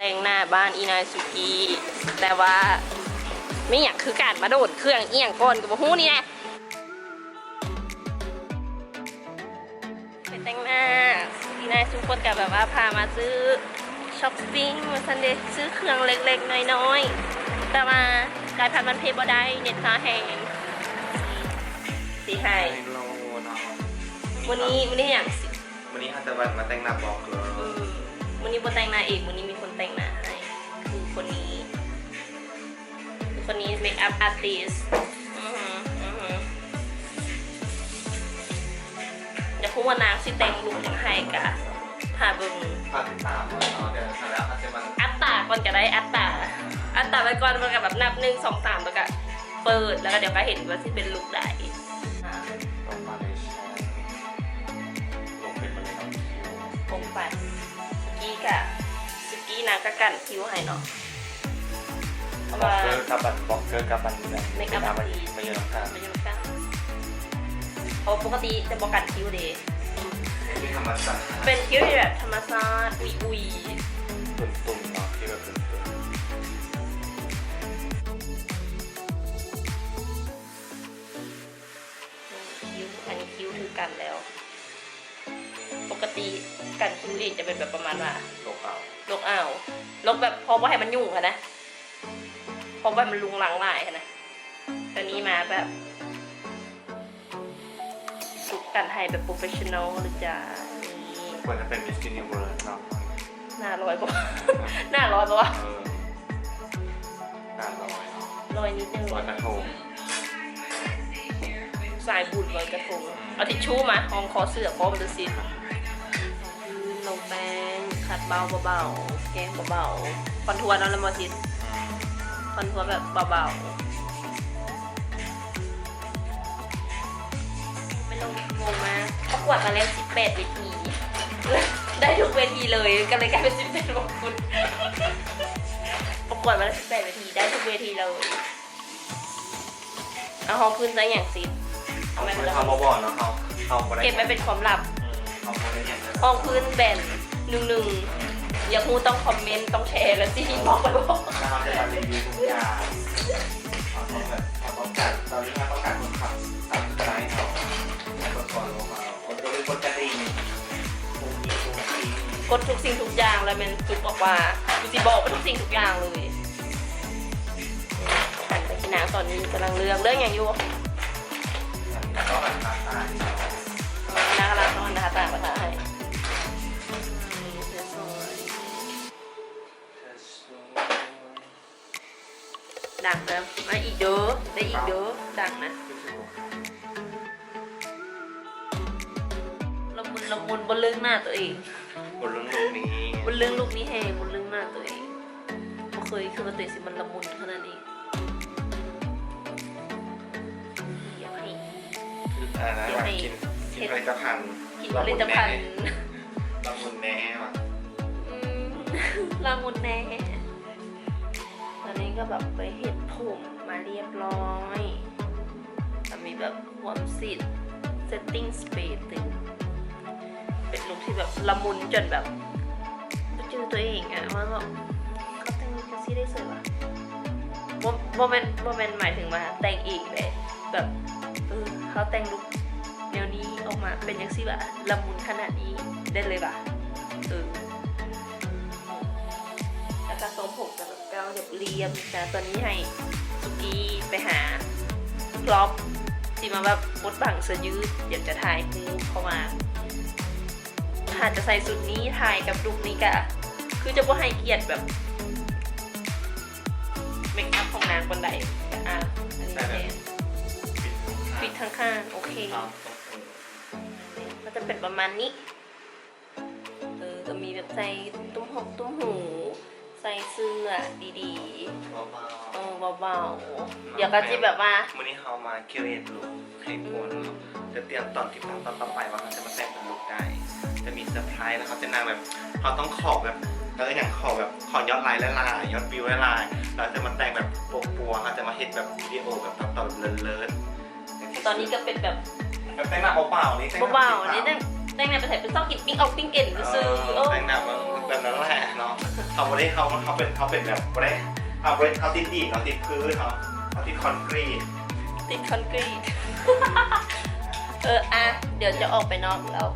แต่งหน้าบ้านอีนายสุกีแต่ว่าไม่อยากคือการมาโดดเครื่องเอียงก่อนกับหูนี่แหละไปแต่งหน้าอีนายสุกคนกับแบบว่าพามาซื้อช้อปปิ้งมาซันเดย์ซื้อเครื่องเล็กๆน้อยๆแต่ว่ากายพันมันเพย์บอได้เน็ตฟ้าแหงสีไห้วันนี้อย่างสิวันนี้ฮัตเตอร์วันมาแต่งหน้าบอกเลยวันนี้โบแต่งหน้าเองวันนี้มีคนแต่งหน้าให้คือคนนี้เมคอัพอาร์ติสเดี๋ยวพูดว่านางสิแต่งลุคยังให้กะพาเบิ้ง ฝากติดตามด้วยเนาะเดี๋ยวแล้วฮัตเตอร์วันอัตตาก่อนก็ได้อัตตาไปก่อนมันกับแบบนับ1 2 3แล้วก็เปิดแล้วก็เดี๋ยวก็เห็นว่าที่เป็นลุคใดลงมาเลยลงเป็นมาเลยเนาะคงไปสกี้นางก็กันคิ้วให้เนาะบ็อกเกอร์กับบันเมคอัพมาเยอะกันโอ้ปกติจะบอกกันคิ้วเดย์ที่ธรรมชาติเป็นคิ้วแบบธรรมชาติอุยตุ่มเนาะที่แบบตุ่มคิ้วอันนี้คิ้วถือกันแล้วปกติกันคิ้วเดย์จะเป็นแบบประมาณว่าลกแบบพอว่าให้มันยุ่งค่ะนะพอว่ามันลุงลังลายค่ะนะตอนนี้มาแบบสุกกันไทยแบบโปรเฟชชั่นอลหรือจะนี่ควรจะเป็นมิสกินยูเวิร์สเนาะหน้าร้อยปะหน้าร้อยปะหน้าร้อยนิดนึงร้อยกระทงสายบุญร้อยกระทงเอาทิชชู่มาห้องคอเสื้อพร้อมดูสิลงแป้งขัดเบาแกงเบาคอนทัวร์น้องละมอทิสคอนทัวร์แบบเบาไม่ต้องงงมากประกวดมาแล้ว18 เวทีได้ทุกเวทีเลยก็เลยกลายเป็น18 มงกุฎประกวดมาแล้ว18 เวทีได้ทุกเวทีเลยเอาห้องพื้นซะอย่างสิเอาไปทำบ่อเนาะเขาเก็บไว้เป็นความลับห้ องพื้นแบน1อยากรู้ต้องคอมเมนต์ต้องแชร์แล้วสิบอกไปบอกเราจะมารีวิวทุกอย่างต้องการตอนนี้ต้องการคนขับตัดใจเขาก่อนคนจะเป็นคนกระดิ่งกดทุกสิ่งทุกอย่างแล้วมันจุกออกมาดูสิบอกไปทุกสิ่งทุกอย่างเลยหันไปที่น้ำตอนนี้กำลังเรื่องอย่างอยู่ก็หันตาตาน้ากำลังต้องนะคะตาประทาให้ดังนะมาอีกเด้อได้อีกเด้อดังนะละมุนบนลึงหน้าตัวเองบนลึงลูกนี้แหงบนลึงหน้าตัวเองไม่เคยคือมาเตะสิมันละมุนขนาดนี้อยากให้กินผลิตภัณฑ์ละมุนแน่ว่ะละมุนแน่ตอนนี้ก็แบบไปเห็ดผมมาเรียบร้อยแต่มีแบบความสิทธิ์ setting space ตึงเป็นลุคที่แบบละมุนจนแบบเจอตัวเองอะว่าแบบเขาแต่งกระซี่ได้สวยว่ะโมเมนต์หมายถึงมาแต่งอีกเลยแบบเขาแต่งลุคแนวนี้ออกมาเป็นยังซี่แบบละมุนขนาดนี้ได้เลยป่ะแล้วก็ทรงผมแบบเกาเรียบนะตอนนี้ให้สุกี้ไปหาพร็อพที่มาแบบบดบังเสื้อยืดเดี๋ยวจะถ่ายคู่เข้ามาถ้าจะใส่สุดนี้ถ่ายกับลุคนี้กะคือจะว่าให้เกียรติแบบเมคอัพของนางคนใดอันนี้แทนปิดข้างๆโอเคก็จะเป็นประมาณนี้ก็มีแบบใส่ตุ้มหูใส่เสื้อดีๆเบาๆเดี๋ยวก็จะแบบว่าวันนี้เขามาเคี่ยวเอ็ดลุคให้กวนจะเตรียมตอนที่ตอนต่อไปว่าเขาจะมาแต่งเป็นลุคได้จะมีเซอร์ไพรส์แล้วเขาจะนางแบบเขาต้องขอแบบอย่างขอแบบขอยอดไลค์และลายยอดวิวและลายเราจะมาแต่งแบบปัวเขาจะมาเห็นแบบวิดีโอแบบตัดต่อเลิศตอนนี้ก็เป็นแบบแต่งหน้าเบาๆนี่แต่งหน้าไปใส่เป็นซอกกินปิ้งเอาปิ้งเก่นซื้อแต่งหน้า แบบนั้นแหละเนาะเขาไม่ได้เขาเป็นแบบไม่ได้เขาติดดีเขาติดพื้นเขาติดคอนกรีต ติดคอนกรีต เดี๋ยวจะออกไปนอกแล้ว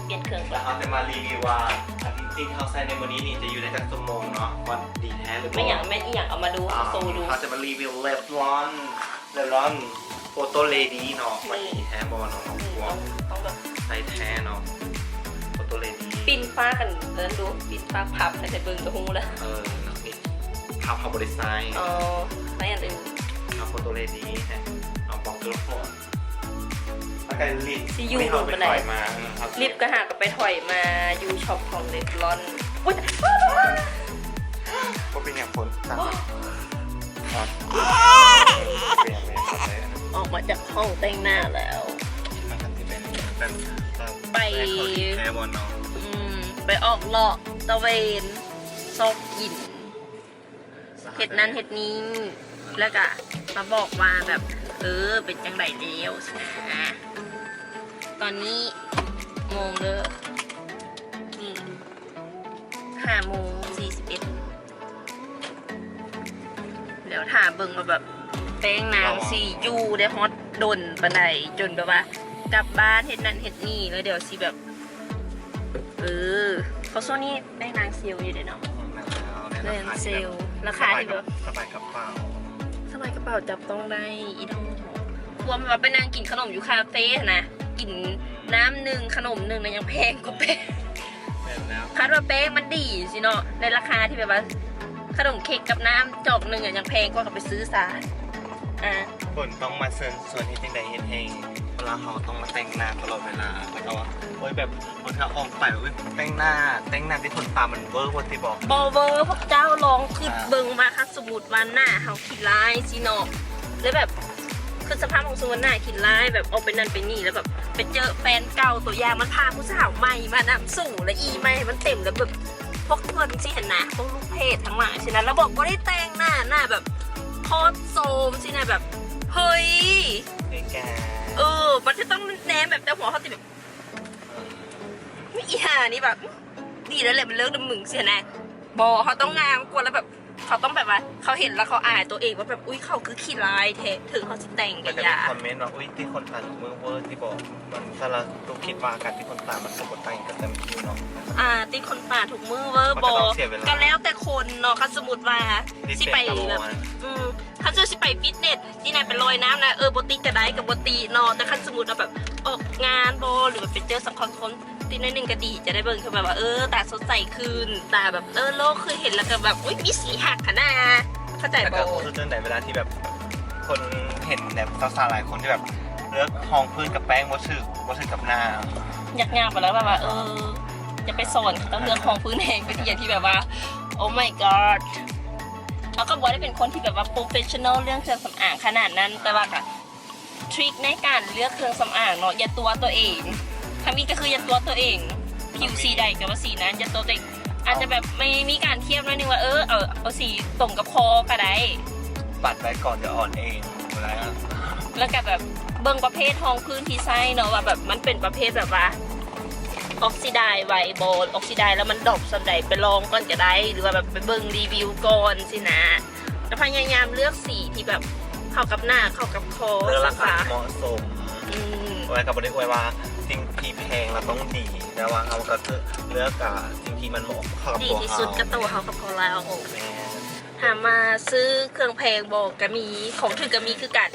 เปลี่ยนเครื่องก่ แล้ อ วน เขาจะมารีวิวว่าอันที่เขาใส่ในวันนี้นี่จะอยู่ในกันชั่วโมงเนาะว่าดีแท้หรือเป ไม่ ล่า อย่างเอามาดูเอาโซดู เขาจะมารีวิวเลฟลอนโฟโตเลดี้เนาะว่าดีแท้บอเนาะว ต้องแบบ ใส่แท้เนาะโฟโตเลดี้ ปิ้นฟ้ากันเดินดูปิ้นฟ้าพับใส่เบิ้งกระหูแล้ว นี่เขาบริไซน์ อ๋อไม่อย่างอื่น เขาโฟโตเลดี้ฮะเอาบอกตัวโฟนแล้วก็ลิฟต์ ที่อยู่ ที่เขาไป บนไหน ปล่อยมาครับ รีบก็หากับไปถอยมาอยู่ช็อปของเลฟลอนอุ้ย ก็เป็นอย่างฝนสั่งเปลี่ยนเลยครับเลย ออกมาจากห้องแต่งหน้าแล้ว มันกันที่เป็น ไป แค่บอลเนาะ ไปออกเลาะตะเวนซอกกินเห็ดนั้นเห็ดนี้ แล้วก็มาบอกว่าแบบเป็นจังไรเดียวสินะตอนนี้โมงเด้อนี่5:41เดี๋ยวถามเบิ่งมาแบบแป้งนางสียูได้ฮอตดนปานใดจนแบบว่ากลับบ้านเห็ดนั้นเห็ดนี่แล้วเดี๋ยวสิแบบเขาโซนี่แป้งนางเซลอยู่เด้เนาะเล่นเซลราคาที่แบบ สบายกระเป๋า สบายกระเป๋าจับต้องได้อีดองรวมแบบไปนั่งกินขนมอยู่คาเฟ่นะกินน้ำหนึ่งขนมหนึ่งนะยังแพงกว่าแป้ง แบบแล้ว คาดว่าแป้งมันดีสิเนาะในราคาที่แบบว่าขนมเค้กกับน้ำจอกหนึ่งอะยังแพงกว่ากับไปซื้อซาฝนต้องมาเซิร์นส่วนที่จังใดเห็นเองเวลาเขาต้องมาแต่งหน้าตลอดเวลาแล้วก็ว่าโอ้ยแบบคนถ้าออกไปแต่งหน้าที่คนตามันเวอร์คนที่บอก บอเวอร์พวกเจ้าลองคือเบิ่งมาค่ะสมมุติว่าหน้าเขาขี้ร้ายสิเนาะแล้วแบบคือสภาพของสมมุติหน้าขี้ร้ายแบบเอาไปนั่นไปนี่แล้วแบบไปเจอแฟนเก่าตัวอย่างมันพาผู้สาวใหม่มานำสู่และอีใหม่มันเต็มแล้วแบบพวกคนสิเห็นนะพวกลูกเพจทั้งหลายสินะแล้วบอกว่าได้แต่งหน้าแบบโคตรโซมสินะแบบเฮ้ย ไอ้แก มันจะต้องแนมแบบแต่หัวเขาติดแบบไม่อีห่านี่แบบดีแล้วแหละมันเลิกดำมึงเสียนะบอเขาต้องงามกว่าแล้วแบบเขาต้องแบบว่าเขาเห็นแล้วเขาอายตัวเองว่าแบบอุ้ยเขาคือขี้ร้ายแท้ถึงเขาจะแต่ง มัน กั จะ น มี ยา คอมเมนต์ว่าอุ้ยที่คนตาถูกมือเวอร์ที่บอกมันถ้าเราดูคิดว่าการที่คนตามันสะกดแต่งกันเต็มคิวเนาะ ตีคนป่าถูกมือเวอร์ มัน บ ก็ อ ต้องเสียเวลา ก็แล้วแต่คนเนาะเขาสมมติว่าสิไปแบบ มัน เขาจะสิไปฟิตเนสที่ไหนไปลอยน้ำนะโบติกระไดกับโบตีเนาะแต่คันสมมติเราแบบออกงานบอหรือแบบไปเจอสังคมคนตีน้อยหนึ่งก็ดีจะได้เบิ่งคือแบบว่าตาสดใสขึ้นตาแบบโลกคือเห็นแล้วก็แบบอุ้ยมีสีหักขนาดเข้าใจ แต่ บ ก็ อ คือจนไหนเวลาที่แบบคนเห็นแบบสาวๆหลายคนที่แบบเลือกทองพื้นกับแป้งวัชึกกับหน้า อยากงามไปแล้วแบบว่าจะไปสอนต้องเลือกของพื้นเองเป็นอย่างที่แบบว่าโอ้ my god แล้วก็บอกได้เป็นคนที่แบบว่าโปรเฟชชั่นอลเรื่องเครื่องสำอางขนาดนั้นแต่ว่าค่ะทริคในการเลือกเครื่องสำอางเนาะอย่าตัวเองถ้ามีก็คืออย่าตัวตัวเองผิวสีใดกับว่าสีนั้นอย่าตัวเองอาจจะแบบไม่มีการเทียบนิดนึงว่าเอาสีตรงกับคอก็ได้ ปัดไว้ก่อนเดี๋ยวอ่อนเองแล้ว แล้วก็แบบเบิ่งประเภททองพื้นที่ไส้เนาะว่าแบบมันเป็นประเภทแบบว่าออกซิไดไวโบลออกซิไดแล้วมันดรอปสันใดไปลองก่อนก็ได้หรือว่าแบบไปเบิ่งรีวิวก่อนสินะแล้วพยายามเลือกสีที่แบบเข้ากับหน้าเข้ากับคอ เลือกราคาเหมาะสม ไว้กับบริไว้ว่าสิ่งที่แพงเราต้องดีแต่ว่าเขาก็คือเลือกสิ่งที่มันเหมาะเข้ากับ ดี ตัว ที่ เขา สุดก็ตัวเขากับของเรา แม่ ถามมาซื้อเครื่องแพงบอกก็มีของถือก็มีคือกัน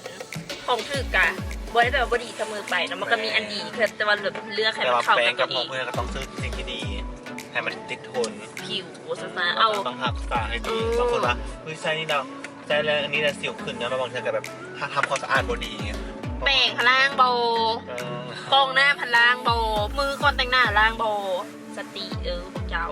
ของถือกะบ่ได้แบบว่าดีเสมอไปนะมันก็มีอันดีคือแต่ว่าเลือกให้ แต่ มัน ว่า เข้า แป้ กั ง บ กั ตั บ ว พ เอ อง เพื่อนก็ต้องซื้อสิ่งที่ดีให้มันติดทน ผิวซะเอา ต้องรักษาให้ดีบางคนว่าเฮ้ยใช่นี่เราใช่แล้วอันนี้เราสิวขึ้นนะบางทีก็แบบถ้าทำความสะอาดบอดีเงี้ย แป้งพลางโบกองหน้าพลางโบมือก่อนแต่งหน้าล้างโบสติพวกเจ้า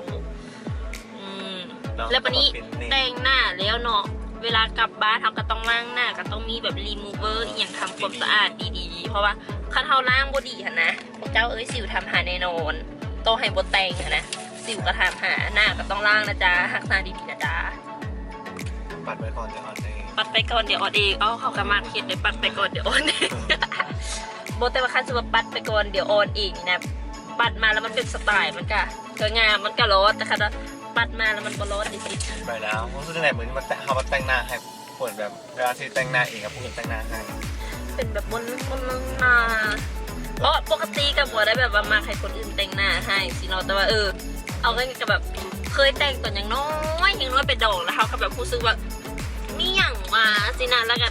แล้ววันนี้แต่งหน้าแล้วเนาะเวลากลับบ้านเขาก็ต้องล้างหน้าก็ต้องมีแบบรีมูเวอร์อย่างทำความสะอาดดีๆเพราะว่าคันเขาล้างบดีค่ะนะพวกเจ้าสิวทำหาแน่นอนต้องให้บดแต่งค่ะนะสิวก็ทำหาหน้าก็ต้องล้างนะจ๊ะหักหน้าดีๆนะจ๊ะ ปัดไว้ก่อนจะอ่อนเอง ปัดไปก่อนเดี๋ยวออนเองเขากำลังคิดเลยปัดไปก่อนเดี๋ยวออนเองโบแต่ว่าคันสมมติปัดไปก่อนเดี๋ยวออนเองนะ ปัดมาแล้วมันเป็นสไตล์มันก็งามมันก็ร้อนแต่ค่ะปัดมาแล้วมันบ่ร้อนจริง ไปแล้วรู้สึกไหนเหมือนมันเขามาแต่งหน้าให้ผลแบบเวลาที่แต่งหน้าเองกับผู้อื่นแต่งหน้าให้ ๆเป็นแบบบนหน้าเพราะปกติกับบัวได้แบบว่ามาให้คนอื่นแต่งหน้าให้สิเนาะแต่ว่าเอากันกับแบบเคยแต่งตอนอย่างน้อยเป็นดอกแล้วเขาก็แบบรู้สึกว่านี่อย่างมาสินะแล้วก็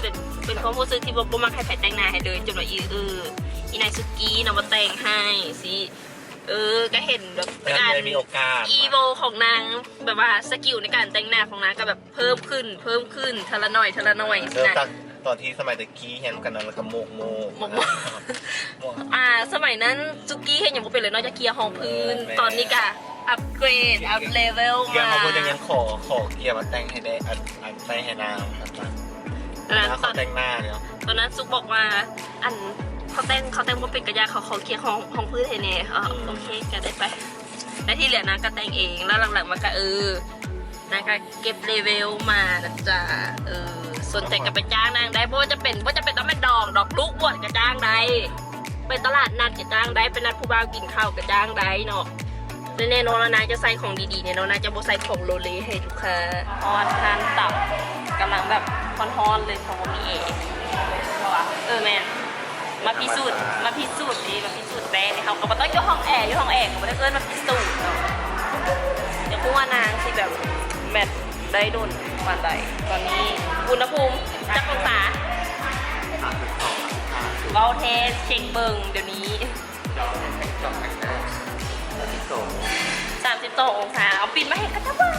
เป็นความรู้สึกที่บ่มาให้ใครแต่งหน้าให้เลยจนว่าอีนายสุกี้เนาะมาแต่งให้สิก็เห็นแบบการ มีโอกาส อีโวของนางแบบว่าสกิลในการแต่งหน้าของนางก็แบบเพิ่มขึ้นทีละหน่อยสิ เริ่ม นะ จากตอนที่สมัยตะกี้เห็นกันแล้วก็โมก สมัยนั้นสุกี้เห็นอย่างบ่เป็นเลยนอกจากเกียร์ห้องพื้น แม่ ตอนนี้ก็อัปเกรดอัพเลเวล เกียร์ มา เขาพูดยังขอเกียร์มาแต่งให้ได้อันแต่งให้นางครับ แล้ว เขาแต่งหน้าเนี่ย ตอนนั้นซุกบอกว่าอันเขาแต่งว่าเป็นกระยาเขาเกียร์ห้องพื้นให้แน่โอเคก็ได้ไปและที่เหลือนางก็แต่งเองแล้วหลังๆมาก็นางก็เก็บเลเวลมานะจ๊ะสนใจก็ไปจ้างนางได้เพราะว่าจะเป็นต้องเป็นดอกลูกบวชก็จ้างได้ไปตลาดนัดก็จ้างได้เป็นนัดผู้บ่าวกินข้าวก็จ้างได้เนาะแน่นอนนางจะใส่ของดีๆเนี่ยนางจะบ่ใส่ของโลเลให้ลูกค้าออนทานตับกำลังแบบฮอนๆเลยเพราะว่ามีแม่มาพิสูจน์มาพิสูจน์แป้งเขาก็บ่ต้องอยู่ห้องแอร์ก็บ่ได้เอิ้นมาพิสูจน์เนาะเดี๋ยวพูดว่านางสิแบบแมทได้โดนวันใดตอนนี้อุณหภูมิจักองศาเบาเทสเช็คเบิงเดี๋ยวนี้32 องศาเอาปิดมาให้กระชับบ้าง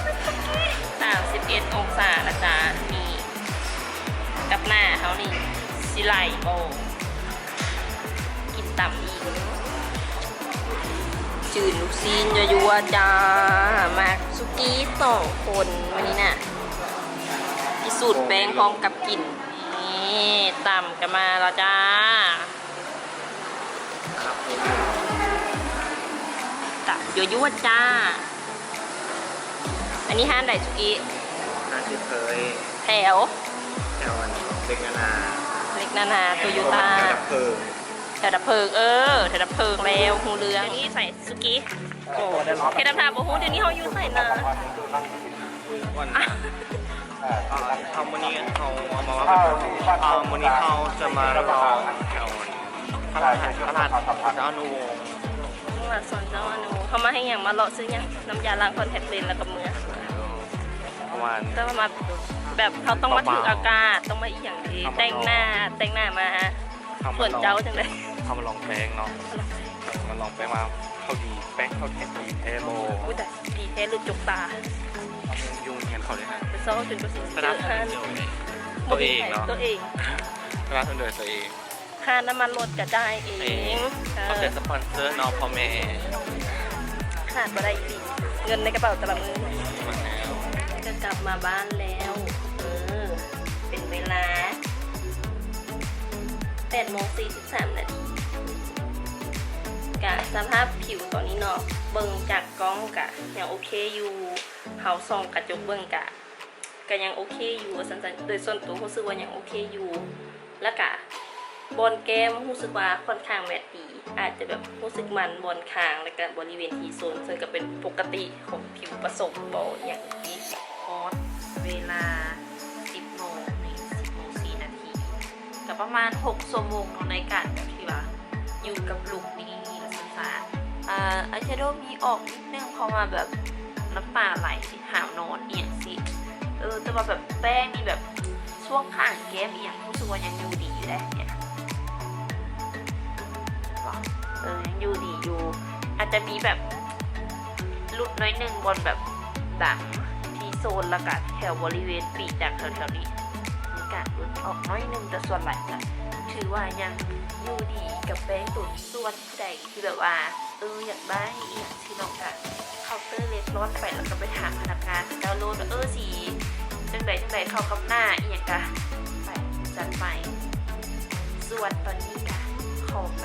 31 องศานะจ๊ะนี่กับหน้าเขานี่สิไหลโบกินต่ำอีกจืดลูกซีนยัวๆจ้ามาสุกี้2 คนวันนี้น่ะพิสูจน์แป้งพร้อมกับกลิ่นนี่ต่ำกันมาแล้วจ้าตับยัวๆจ้าอันนี้ห้านไดสุกี้ น่าจะเคย แถว เล็กนานาโตโยต้า แถวดับเพลิง แถวดับเพลิงแล้วหูเรืองนี่ใส่สุกี้โอ้เฮ็ดน้ำตาลโอ้โหเดี๋ยวนี้เขาอยู่ใส่นะ วันทำวันนี้เขาเอามาว่าวันนี้เขาจะมาลองแถวตลาดเจ้านูวง ตลาดสอนเจ้าอนุเขามาให้อย่างมาเลาะซื้อยังน้ำยาล้างคอนแทคเลนส์แล้วก็มือ ประมาณ ต้องมาแบบเขาต้องมาถืออากาศต้องมาอีกอย่างที่แต่งหน้ามาส่วนเจ้าจังเลย เขามาลองแป้งเนาะมาลองแป้งมาเขาดีแป้งเขาแทนดีเทโบ อุ้ยแต่ดีแท้หรือจุกตา ยุ่งเห็นเขาเลยนะ ไปซ้อจนกระสิน สตาร์ทคนเดียวเลยตัวเองเนาะ ตัวเอง สตาร์ทคนเดียวตัวเอง ค่าน้ำมันรถก็ได้เอง เขาเป็นสปอนเซอร์น้องพ่อแม่ ขาดมาได้อีกเงินในกระเป๋าแต่ละมือ มาแล้ว ก็กลับมาบ้านแล้วเป็นเวลา8:43 นาทีกะสภาพผิวตอนนี้เนาะเบิ่งจากกล้องกะยังโอเคอยู่เฮาส่องกระจกเบิ่งกะยังโอเคอยู่สั้นๆโดยส่วนตัวรู้สึกว่ายังโอเคอยู่แล้วกะบนแก้มรู้สึกว่าค่อนข้างแมตต์ดีอาจจะแบบรู้สึกมันบนคางแล้วก็บริเวณที่โซนซึ่งก็เป็นปกติของผิวผสมบ่อย่างที่ฮอตเวลา 10 โมง4 นาทีกับประมาณ6 ชั่วโมงในการแบบที่ว่าอยู่กับลุคนี้และสาอายแชโดว์มีออกนิดนึงพอมาแบบน้ำตาไหลหาวนอนเอียงสิแต่ว่าแบบแป้งนี่แบบช่วงข้างแก้มเอียงรู้สึกว่ายังอยู่ดีอยู่ได้เนี่ยยังอยู่ดีอยู่อาจจะมีแบบหลุดน้อยนึงบนแบบดังที่โซนละกันแถวบริเวณปีกจากแถวๆนี้มีการหลุดออกน้อยนึงแต่ส่วนใหญ่ก็ถือว่ายังอยู่ดีกับแป้งตัวส่วนใดที่แบบว่าอยากได้อีกที่น้องกันเคาน์เตอร์เลสรอดไปแล้วก็ไปถามพนักงานดาวน์โหลดสีจังใดเข้ากับหน้าอีกอะไปจัดไปส่วนตอนนี้กะเข้าไป